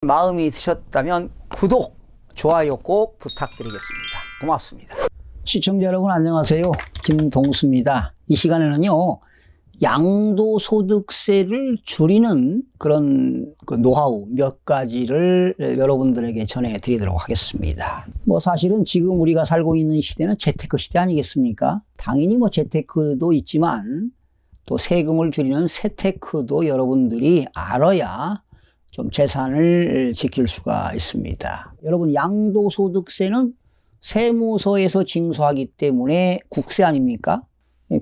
마음이 드셨다면 구독, 좋아요 꼭 부탁드리겠습니다. 고맙습니다. 시청자 여러분 안녕하세요. 김동수입니다. 이 시간에는요, 양도소득세를 줄이는 그런 노하우 몇 가지를 여러분들에게 전해드리도록 하겠습니다. 사실은 지금 우리가 살고 있는 시대는 재테크 시대 아니겠습니까? 당연히 재테크도 있지만 또 세금을 줄이는 세테크도 여러분들이 알아야 좀 재산을 지킬 수가 있습니다. 여러분, 양도소득세는 세무서에서 징수하기 때문에 국세 아닙니까?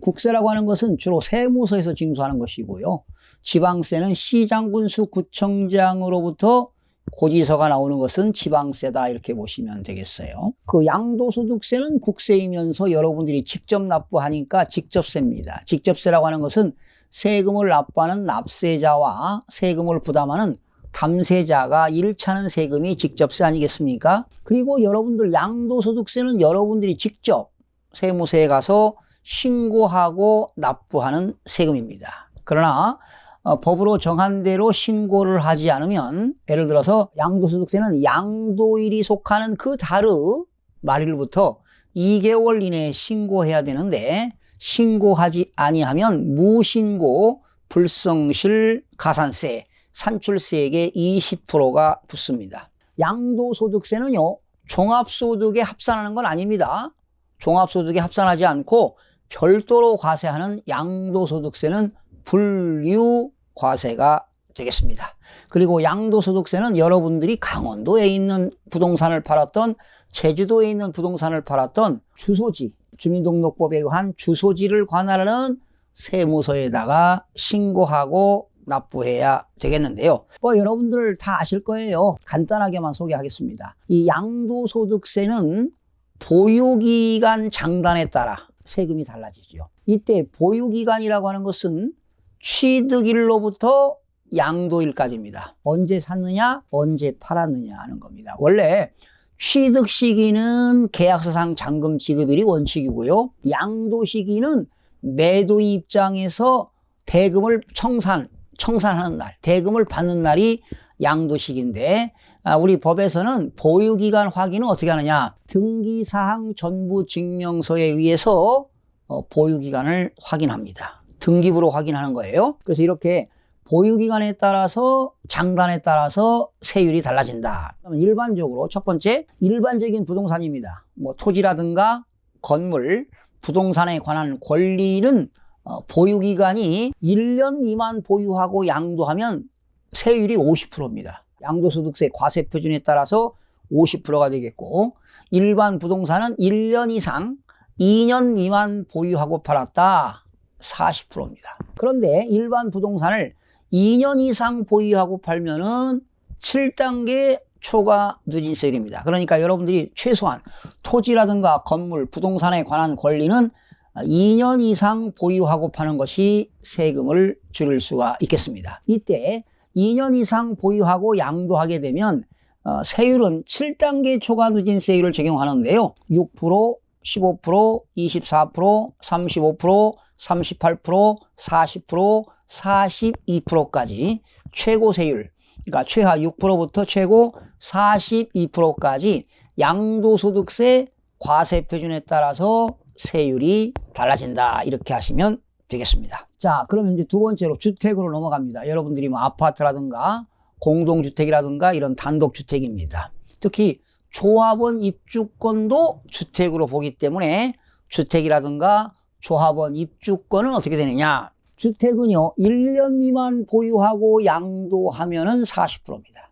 국세라고 하는 것은 주로 세무서에서 징수하는 것이고요. 지방세는 시장군수 구청장으로부터 고지서가 나오는 것은 지방세다, 이렇게 보시면 되겠어요. 그 양도소득세는 국세이면서 여러분들이 직접 납부하니까 직접세입니다. 직접세라고 하는 것은 세금을 납부하는 납세자와 세금을 부담하는 담세자가 일차는 세금이 직접세 아니겠습니까? 그리고 여러분들 양도소득세는 여러분들이 직접 세무서에 가서 신고하고 납부하는 세금입니다. 그러나 법으로 정한 대로 신고를 하지 않으면, 예를 들어서 양도소득세는 양도일이 속하는 그 달의 말일부터 2개월 이내에 신고해야 되는데, 신고하지 아니하면 무신고, 불성실, 가산세, 산출세액의 20%가 붙습니다. 양도소득세는요, 종합소득에 합산하는 건 아닙니다. 종합소득에 합산하지 않고 별도로 과세하는 양도소득세는 분류과세가 되겠습니다. 그리고 양도소득세는 여러분들이 강원도에 있는 부동산을 팔았던, 제주도에 있는 부동산을 팔았던 주소지, 주민등록법에 의한 주소지를 관할하는 세무서에다가 신고하고 납부해야 되겠는데요. 여러분들 다 아실 거예요. 간단하게만 소개하겠습니다. 이 양도소득세는 보유기간 장단에 따라 세금이 달라지죠. 이때 보유기간이라고 하는 것은 취득일로부터 양도일까지입니다. 언제 샀느냐, 언제 팔았느냐 하는 겁니다. 원래 취득 시기는 계약서상 잔금 지급일이 원칙이고요. 양도 시기는 매도인 입장에서 대금을 청산하는 날, 대금을 받는 날이 양도시기인데, 우리 법에서는 보유기간 확인은 어떻게 하느냐, 등기사항 전부증명서에 의해서 보유기간을 확인합니다. 등기부로 확인하는 거예요. 그래서 이렇게 보유기간에 따라서, 장단에 따라서 세율이 달라진다. 그러면 일반적으로 첫 번째, 일반적인 부동산입니다. 토지라든가 건물, 부동산에 관한 권리는 보유기간이 1년 미만 보유하고 양도하면 세율이 50%입니다. 양도소득세 과세표준에 따라서 50%가 되겠고, 일반 부동산은 1년 이상 2년 미만 보유하고 팔았다, 40%입니다. 그런데 일반 부동산을 2년 이상 보유하고 팔면은 7단계 초과 누진세율입니다. 그러니까 여러분들이 최소한 토지라든가 건물, 부동산에 관한 권리는 2년 이상 보유하고 파는 것이 세금을 줄일 수가 있겠습니다. 이때 2년 이상 보유하고 양도하게 되면 세율은 7단계 초과 누진세율을 적용하는데요. 6%, 15%, 24%, 35%, 38%, 40%, 42%까지 최고 세율, 그러니까 최하 6%부터 최고 42%까지 양도소득세 과세표준에 따라서 세율이 달라진다, 이렇게 하시면 되겠습니다. 자, 그러면 이제 두 번째로 주택으로 넘어갑니다. 여러분들이 아파트라든가 공동주택이라든가 이런 단독주택입니다. 특히 조합원 입주권도 주택으로 보기 때문에 주택이라든가 조합원 입주권은 어떻게 되느냐, 주택은요 1년 미만 보유하고 양도하면은 40%입니다.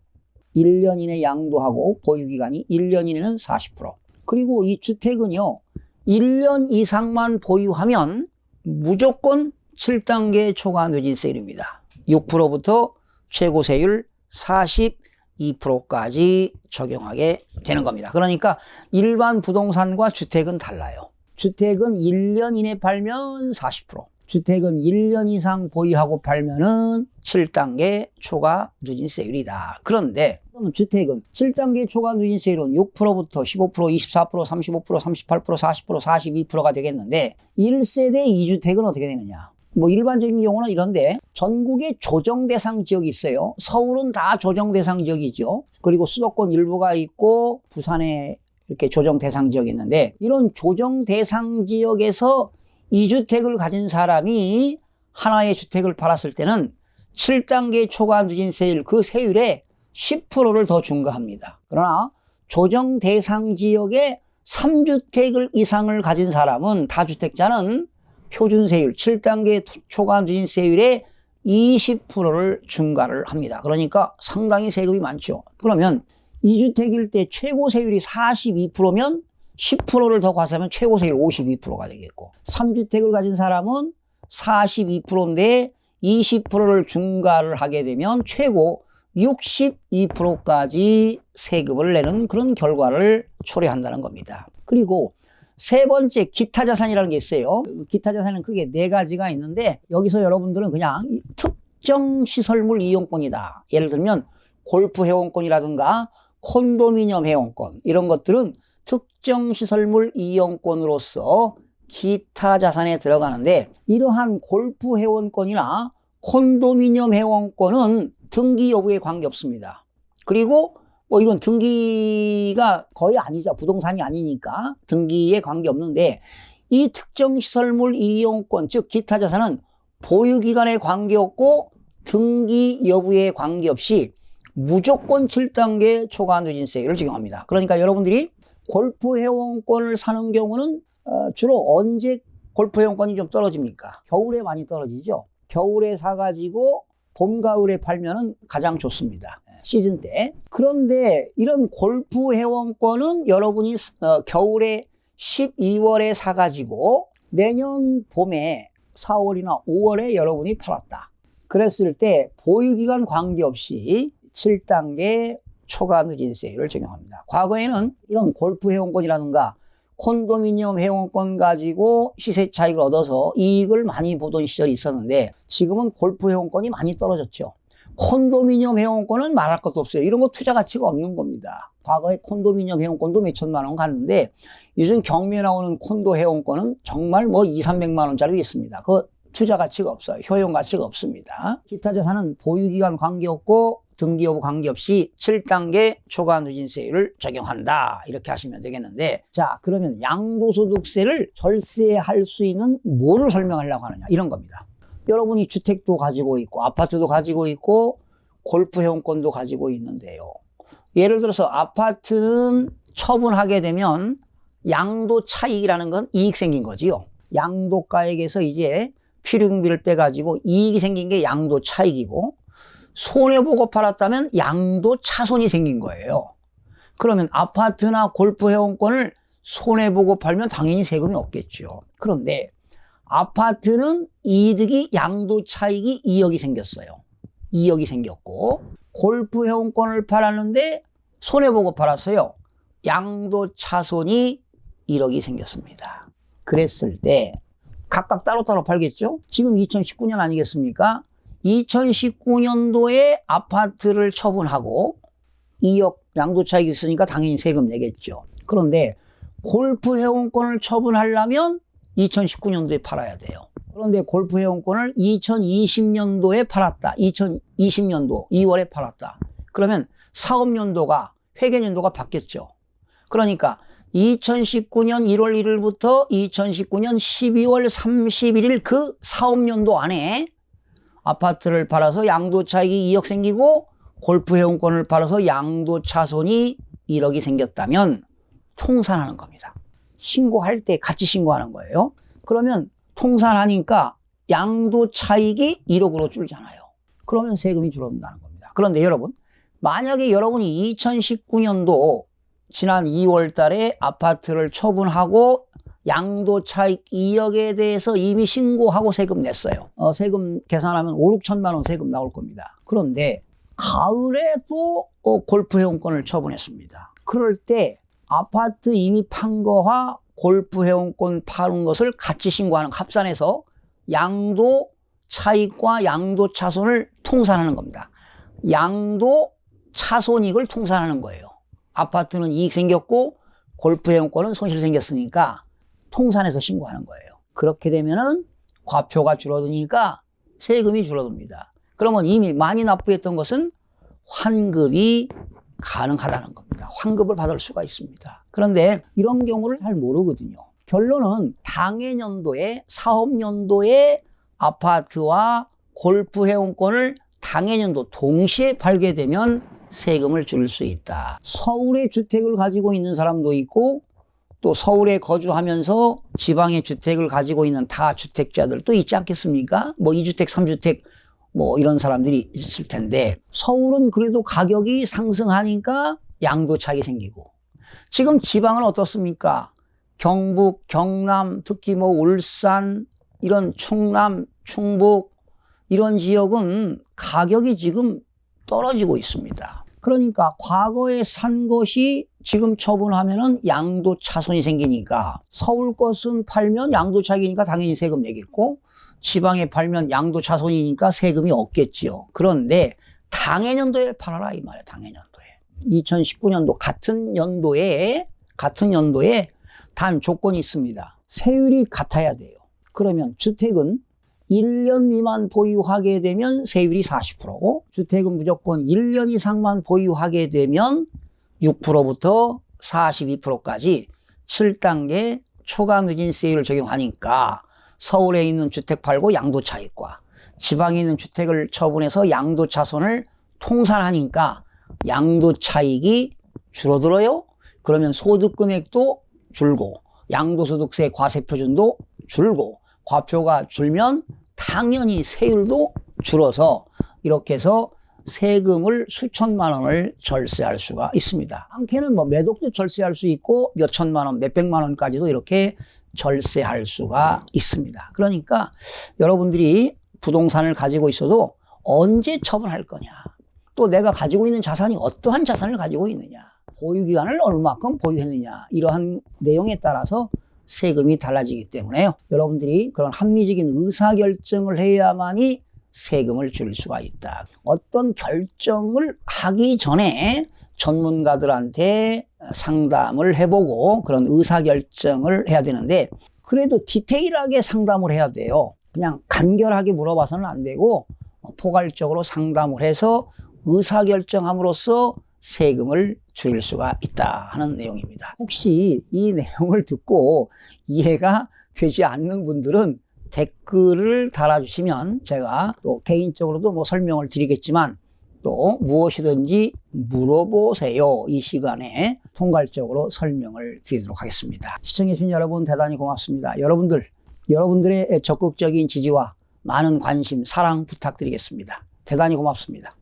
1년 이내 양도하고 보유기간이 1년 이내는 40%. 그리고 이 주택은요 1년 이상만 보유하면 무조건 7단계 초과 누진세율입니다. 6%부터 최고세율 42%까지 적용하게 되는 겁니다. 그러니까 일반 부동산과 주택은 달라요. 주택은 1년 이내 팔면 40%, 주택은 1년 이상 보유하고 팔면은 7단계 초과 누진세율이다. 그런데 주택은 7단계 초과 누진세율은 6%부터 15%, 24%, 35%, 38%, 40%, 42%가 되겠는데 1세대 2주택은 어떻게 되느냐? 뭐 일반적인 경우는 이런데 전국에 조정 대상 지역이 있어요. 서울은 다 조정 대상 지역이죠. 그리고 수도권 일부가 있고 부산에 이렇게 조정 대상 지역이 있는데 이런 조정 대상 지역에서 2주택을 가진 사람이 하나의 주택을 팔았을 때는 7단계 초과 누진세율 그 세율에 10%를 더 중과합니다. 그러나 조정 대상 지역에 3주택을 이상을 가진 사람은 다주택자는 표준세율 7단계 초과 누진세율에 20%를 중과를 합니다. 그러니까 상당히 세금이 많죠. 그러면 2주택일 때 최고 세율이 42%면 10%를 더 과세하면 최고 세율 52%가 되겠고 3주택을 가진 사람은 42%인데 20%를 중과를 하게 되면 최고 62%까지 세금을 내는 그런 결과를 초래한다는 겁니다. 그리고 세 번째 기타 자산이라는 게 있어요. 기타 자산은 크게 네 가지가 있는데 여기서 여러분들은 그냥 특정 시설물 이용권이다. 예를 들면 골프 회원권이라든가 콘도미니엄 회원권 이런 것들은 특정 시설물 이용권으로서 기타 자산에 들어가는데 이러한 골프 회원권이나 콘도미니엄 회원권은 등기 여부에 관계없습니다. 그리고 뭐 이건 등기가 거의 아니죠. 부동산이 아니니까 등기에 관계없는데 이 특정 시설물 이용권 즉 기타 자산은 보유기간에 관계없고 등기 여부에 관계없이 무조건 7단계 초과 누진세율을 적용합니다. 그러니까 여러분들이 골프 회원권을 사는 경우는 주로 언제 골프 회원권이 좀 떨어집니까? 겨울에 많이 떨어지죠. 겨울에 사가지고 봄, 가을에 팔면은 가장 좋습니다. 시즌 때. 그런데 이런 골프 회원권은 여러분이 겨울에 12월에 사가지고 내년 봄에 4월이나 5월에 여러분이 팔았다. 그랬을 때 보유기간 관계없이 7단계 초과 누진세율을 적용합니다. 과거에는 이런 골프 회원권이라든가 콘도미니엄 회원권 가지고 시세 차익을 얻어서 이익을 많이 보던 시절이 있었는데 지금은 골프 회원권이 많이 떨어졌죠. 콘도미니엄 회원권은 말할 것도 없어요. 이런 거 투자 가치가 없는 겁니다. 과거에 콘도미니엄 회원권도 몇 천만 원 갔는데 요즘 경매에 나오는 콘도 회원권은 정말 뭐 2, 300만 원짜리 있습니다. 그 투자 가치가 없어요. 효용 가치가 없습니다. 기타 자산은 보유기간 관계없고 등기 여부 관계없이 7단계 초과 누진세율을 적용한다. 이렇게 하시면 되겠는데 자 그러면 양도소득세를 절세할 수 있는 뭐를 설명하려고 하느냐 이런 겁니다. 여러분이 주택도 가지고 있고 아파트도 가지고 있고 골프 회원권도 가지고 있는데요. 예를 들어서 아파트는 처분하게 되면 양도 차익이라는 건 이익 생긴 거지요. 양도가액에서 이제 필요경비를 빼가지고 이익이 생긴 게 양도 차익이고 손해보고 팔았다면 양도 차손이 생긴 거예요. 그러면 아파트나 골프 회원권을 손해보고 팔면 당연히 세금이 없겠죠. 그런데 아파트는 이득이 양도 차익이 2억이 생겼어요. 2억이 생겼고 골프 회원권을 팔았는데 손해보고 팔았어요. 양도 차손이 1억이 생겼습니다. 그랬을 때 각각 따로따로 팔겠죠? 지금 2019년 아니겠습니까? 2019년도에 아파트를 처분하고 2억 양도차익이 있으니까 당연히 세금 내겠죠. 그런데 골프 회원권을 처분하려면 2019년도에 팔아야 돼요. 그런데 골프 회원권을 2020년도에 팔았다. 2020년도 2월에 팔았다. 그러면 사업연도가 회계연도가 바뀌었죠. 그러니까 2019년 1월 1일부터 2019년 12월 31일 그 사업연도 안에 아파트를 팔아서 양도차익이 2억 생기고 골프 회원권을 팔아서 양도차손이 1억이 생겼다면 통산하는 겁니다. 신고할 때 같이 신고하는 거예요. 그러면 통산하니까 양도차익이 1억으로 줄잖아요. 그러면 세금이 줄어든다는 겁니다. 그런데 여러분 만약에 여러분이 2019년도 지난 2월 달에 아파트를 처분하고 양도차익 2억에 대해서 이미 신고하고 세금 냈어요. 세금 계산하면 5, 6천만 원 세금 나올 겁니다. 그런데 가을에도 골프 회원권을 처분했습니다. 그럴 때 아파트 이미 판 거와 골프 회원권 파는 것을 같이 신고하는 합산해서 양도 차익과 양도 차손을 통산하는 겁니다. 양도 차손이익을 통산하는 거예요. 아파트는 이익 생겼고 골프 회원권은 손실 생겼으니까 통산해서 신고하는 거예요. 그렇게 되면은 과표가 줄어드니까 세금이 줄어듭니다. 그러면 이미 많이 납부했던 것은 환급이 가능하다는 겁니다. 환급을 받을 수가 있습니다. 그런데 이런 경우를 잘 모르거든요. 결론은 당해년도에 사업연도에 아파트와 골프 회원권을 당해년도 동시에 팔게 되면 세금을 줄일 수 있다. 서울에 주택을 가지고 있는 사람도 있고 또 서울에 거주하면서 지방에 주택을 가지고 있는 다주택자들도 있지 않겠습니까? 뭐 2주택, 3주택 뭐 이런 사람들이 있을 텐데 서울은 그래도 가격이 상승하니까 양도 차익이 생기고 지금 지방은 어떻습니까? 경북, 경남, 특히 뭐 울산, 이런 충남, 충북 이런 지역은 가격이 지금 떨어지고 있습니다. 그러니까 과거에 산 것이 지금 처분하면은 양도 차손이 생기니까 서울 것은 팔면 양도 차익이니까 당연히 세금 내겠고 지방에 팔면 양도 차손이니까 세금이 없겠지요. 그런데 당해년도에 팔아라 이 말이에요. 당해년도에. 2019년도 같은 연도에 단 조건이 있습니다. 세율이 같아야 돼요. 그러면 주택은 1년 미만 보유하게 되면 세율이 40%고 주택은 무조건 1년 이상만 보유하게 되면 6%부터 42%까지 7단계 초과 누진세율을 적용하니까 서울에 있는 주택 팔고 양도차익과 지방에 있는 주택을 처분해서 양도차손을 통산하니까 양도차익이 줄어들어요. 그러면 소득금액도 줄고 양도소득세 과세표준도 줄고 과표가 줄면 당연히 세율도 줄어서 이렇게 해서 세금을 수천만 원을 절세할 수가 있습니다. 많게는 뭐 매독도 절세할 수 있고 몇 천만 원, 몇 백만 원까지도 이렇게 절세할 수가 있습니다. 그러니까 여러분들이 부동산을 가지고 있어도 언제 처분할 거냐, 또 내가 가지고 있는 자산이 어떠한 자산을 가지고 있느냐, 보유기간을 얼마큼 보유했느냐, 이러한 내용에 따라서 세금이 달라지기 때문에요. 여러분들이 그런 합리적인 의사결정을 해야만이 세금을 줄일 수가 있다. 어떤 결정을 하기 전에 전문가들한테 상담을 해보고 그런 의사결정을 해야 되는데 그래도 디테일하게 상담을 해야 돼요. 그냥 간결하게 물어봐서는 안 되고 포괄적으로 상담을 해서 의사결정함으로써 세금을 줄일 수가 있다 하는 내용입니다. 혹시 이 내용을 듣고 이해가 되지 않는 분들은 댓글을 달아주시면 제가 또 개인적으로도 뭐 설명을 드리겠지만 또 무엇이든지 물어보세요. 이 시간에 통괄적으로 설명을 드리도록 하겠습니다. 시청해주신 여러분 대단히 고맙습니다. 여러분들의 적극적인 지지와 많은 관심, 사랑 부탁드리겠습니다. 대단히 고맙습니다.